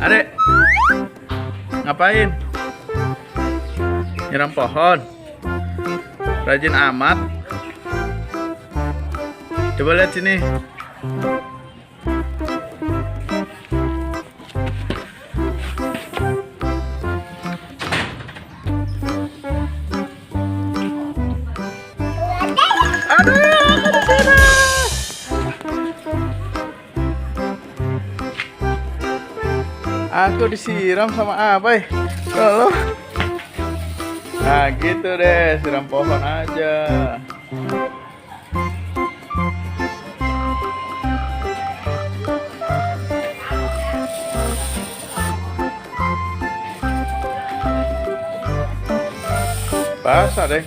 Adek, ngapain? Nyiram pohon. Rajin amat. Coba lihat sini. Aku disiram sama Abai. Kalau nah gitu deh, siram pohon aja. Basah deh.